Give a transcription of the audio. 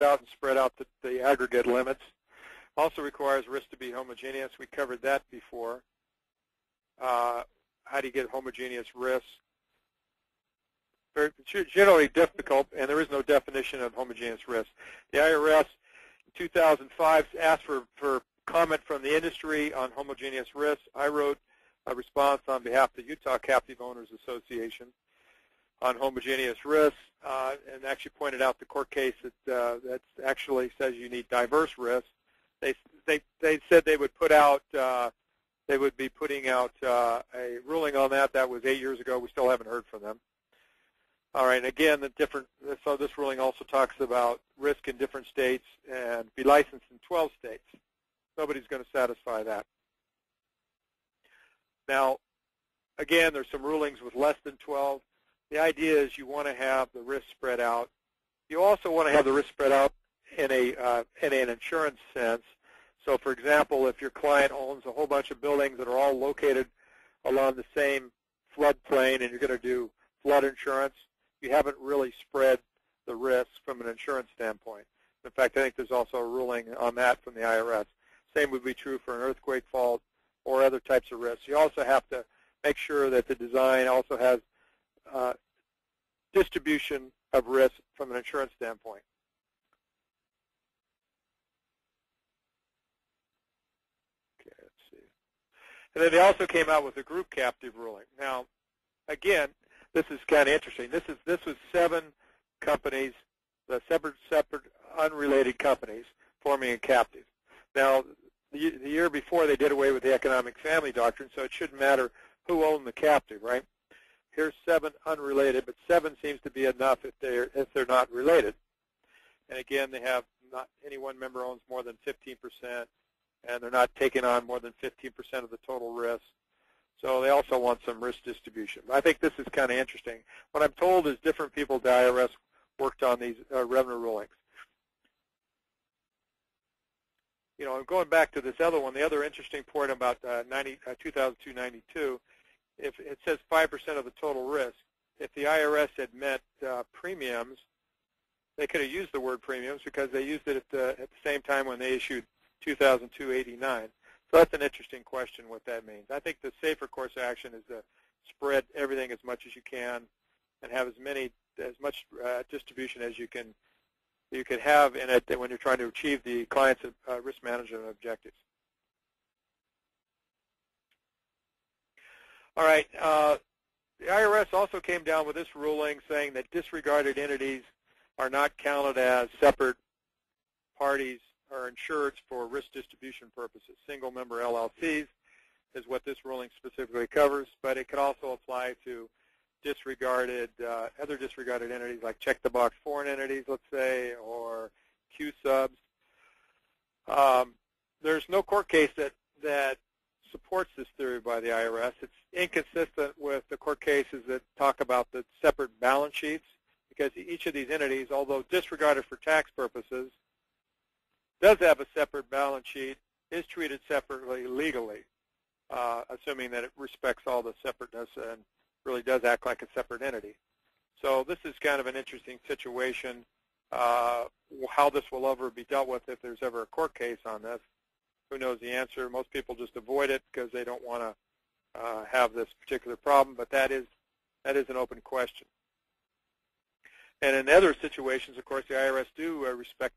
out and spread out the aggregate limits. Also requires risk to be homogeneous. We covered that before. How do you get homogeneous risk? Very generally difficult, and there is no definition of homogeneous risk. The IRS in 2005 asked for comment from the industry on homogeneous risk. I wrote a response on behalf of the Utah Captive Owners Association on homogeneous risk, and actually pointed out the court case that actually says you need diverse risk. They said they would put out they would be putting out a ruling on that. That was 8 years ago. We still haven't heard from them. All right, and again, so this ruling also talks about risk in different states and be licensed in 12 states. Nobody's going to satisfy that. Now, again, there's some rulings with less than 12. The idea is you want to have the risk spread out. You also want to have the risk spread out in an insurance sense. So, for example, if your client owns a whole bunch of buildings that are all located along the same floodplain and you're going to do flood insurance, you haven't really spread the risk from an insurance standpoint. In fact, I think there's also a ruling on that from the IRS. Same would be true for an earthquake fault or other types of risks. You also have to make sure that the design also has distribution of risk from an insurance standpoint. Okay, let's see. And then they also came out with a group captive ruling. Now, again, this is kind of interesting. This was 7 companies, the separate, unrelated companies forming a captive. Now, the year before they did away with the economic family doctrine, so it shouldn't matter who owned the captive, right? Here's 7 unrelated, but 7 seems to be enough if they're not related. And again, they have not any one member owns more than 15%, and they're not taking on more than 15% of the total risk. So they also want some risk distribution. I think this is kind of interesting. What I'm told is different people at the IRS worked on these revenue rulings. You know, going back to this other one, the other interesting point about 2002-92, if it says 5% of the total risk, if the IRS had meant premiums, they could have used the word premiums because they used it at the same time when they issued 2002-89. So that's an interesting question what that means. I think the safer course of action is to spread everything as much as you can and have as much distribution as you can have in it when you're trying to achieve the client's risk management objectives. All right. The IRS also came down with this ruling saying that disregarded entities are not counted as separate parties or insured for risk distribution purposes. Single-member LLCs is what this ruling specifically covers, but it could also apply to disregarded, other disregarded entities like check-the-box foreign entities, let's say, or Q-subs. There's no court case that supports this theory by the IRS. It's inconsistent with the court cases that talk about the separate balance sheets because each of these entities, although disregarded for tax purposes, does have a separate balance sheet, is treated separately legally, assuming that it respects all the separateness and really does act like a separate entity. So this is kind of an interesting situation. How this will ever be dealt with if there's ever a court case on this, who knows the answer. Most people just avoid it because they don't want to have this particular problem, but that is an open question. And in other situations, of course, the IRS do respect